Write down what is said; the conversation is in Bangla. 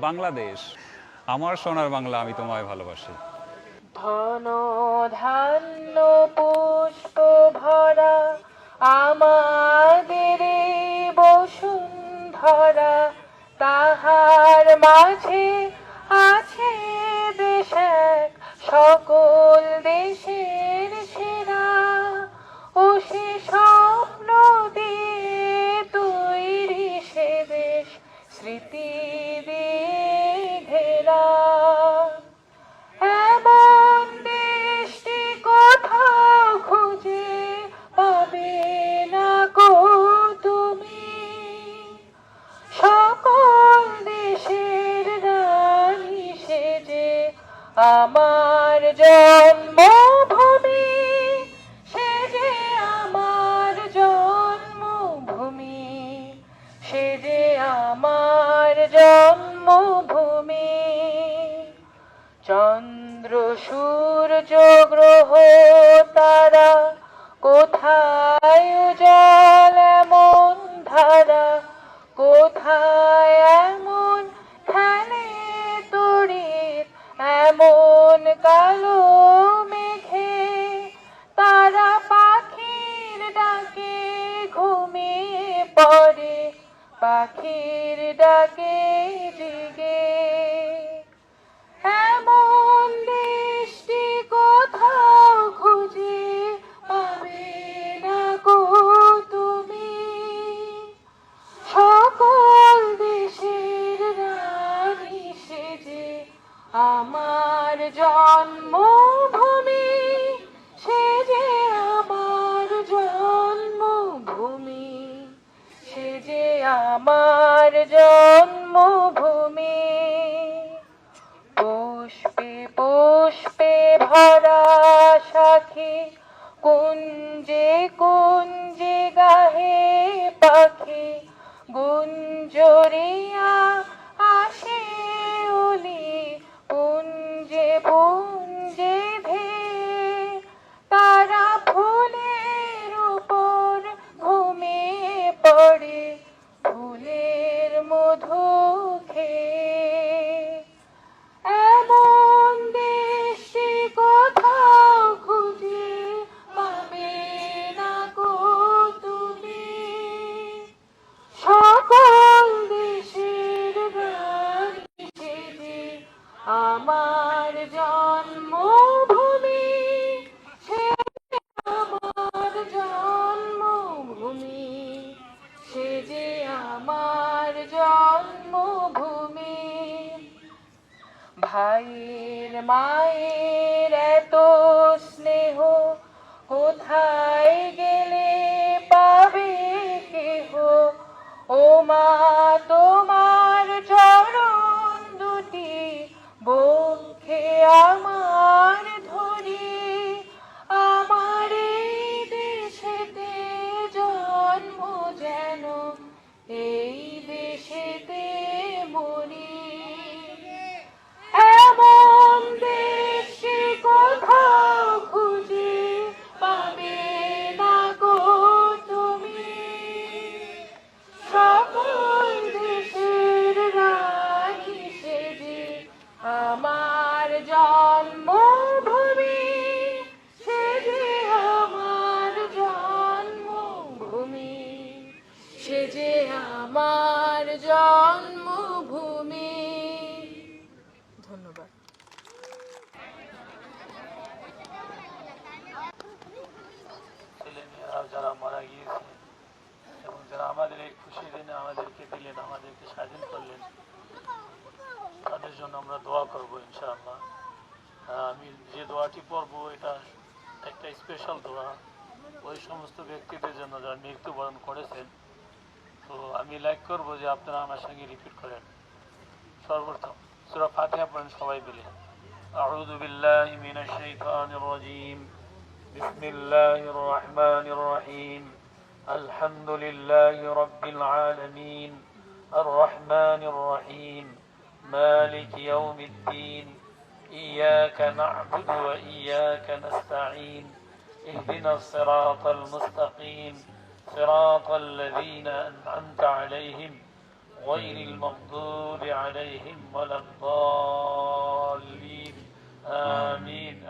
বাংলাদেশ, আমার সোনার বাংলা, আমি তোমায় ভালোবাসি। ধন ধান্য পুষ্প ভরা আমাদের এই বসুন্ধরা, তাহার মাঝে আছে দেশ এক, সকল দেশের সেরা। ও সে স্বপ্ন দিয়ে তৈরি সে দেশ, স্মৃতি দিয়ে ঘেরা। এমন দেশটি কোথাও খুঁজে পাবে না গো তুমি, সকল দেশের রানী সেজে আমার জন্মভূমি, সেজে আমার জন্মভূমি, সেজে আমার জন্মভূমি। চন্দ্র সূর্য গ্রহ তারা, কোথায় উজাল এমন ধারা, কোথায় এমন খেলে তড়িৎ এমন কালো মেঘে। তারা পাখির ডাকে ঘুমিয়ে পড়ে, পাখির ডাকে জেগে। এমন দেশটি কোথাও খুঁজে পাবে না গো তুমি, সকল দেশের রানী সেজে আমার জন্মভূমি, সেজে আমার জন্মভূমি, সেজে আমার জন্মভূমি। পুষ্পে পুষ্পে ভরা সাখী, কুঞ্জে কুঞ্জে গাহে পাখি, গুঞ্জরিয়া আসে ওলি, পুঞ্জে পুঞ্জে ধেয়ে। তারা ফুলের উপর ঘুমিয়ে পড়ে, ফুলের মধু খেয়ে। এমন দেশটি কোথাও খুঁজে পাবে না গো তুমি, সকল দেশের রানী সেজে আমার জন্মভূমি, সেজে আমার জন্মভূমি, সেজে আমার জন্মভূমি। ভাইয়ের মায়ের এত স্নেহ, কোথায় গেলে পাবে কেহ। ও মা, তোমার চরণ দুটি বক্ষে আমার ধরি, আমার এই দেশেতে জন্ম যেন এই দেশেতে মরি। এমন দেশটি কোথাও খুঁজে পাবে না গো তুমি, সকল দেশের রানী সেজে আমার জন্মভূমি, সেজে আমার জন্মভূমি, সেজে আমার জন্মভূমি। ধন্যবাদ। ছেলেমেয়েরা যারা মারা গিয়েছে এবং যারা আমাদের এই খুশি দিনে আমাদেরকে দিলেন, আমাদেরকে স্বাধীন করলেন, তাদের জন্য আমরা দোয়া করবো ইনশাআল্লাহ। আমি যে দোয়াটি পড়বো এটা একটা স্পেশাল দোয়া ওই সমস্ত ব্যক্তিদের জন্য যারা মৃত্যুবরণ করেছেন। তো আমি লাইক করবো যে আপনারা আমার সঙ্গে রিপিট করেন। সর্বপ্রথম সূরা ফাতিহা পড়েন সবাই মিলে। আউযু বিল্লাহি মিনাশ শাইতানির রাজীম। বিসমিল্লাহির রহমানির রহিম। আলহামদুলিল্লাহি রাব্বিল আলামিন। আর রহমানির রহিম। মালিক ইয়াউমিদ্দিন। ইয়্যাকা না'বুদু ওয়া ইয়্যাকা নাস্তাঈন। ইহদিনাস সিরাতাল মুস্তাকিম। صراط الذين أنعمت عليهم غير المغضوب عليهم ولا الضالين آمين